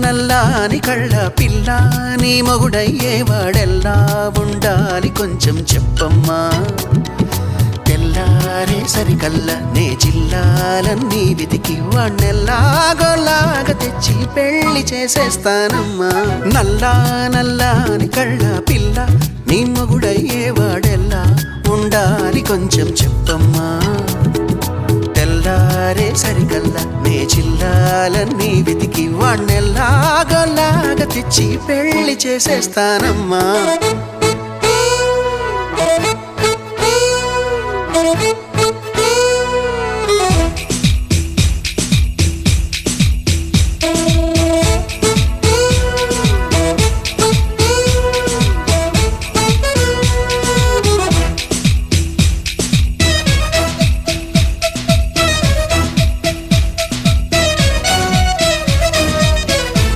నల్లాని కళ్ళ పిల్ల నీ మొగుడయ్యేవాడెల్లా ఉండాలి కొంచెం చెప్పమ్మా తెల్లారే సరికల్లా నే జిల్లాలన్నీ వెతికి వాణ్ణెల్లాగోలాగా తెచ్చి పెళ్లి చేసేస్తానమ్మా నల్లాని కళ్ళ పిల్ల నీ మొగుడయ్యేవాడెల్లా ఉండాలి కొంచెం చెప్పమ్మా తెల్లారే సరికల్లా నే జిల్లాలన్నీ వెతికి వాణ్ణెల్లాగోలాగా తెచ్చి పెళ్లి చేసేస్తానమ్మా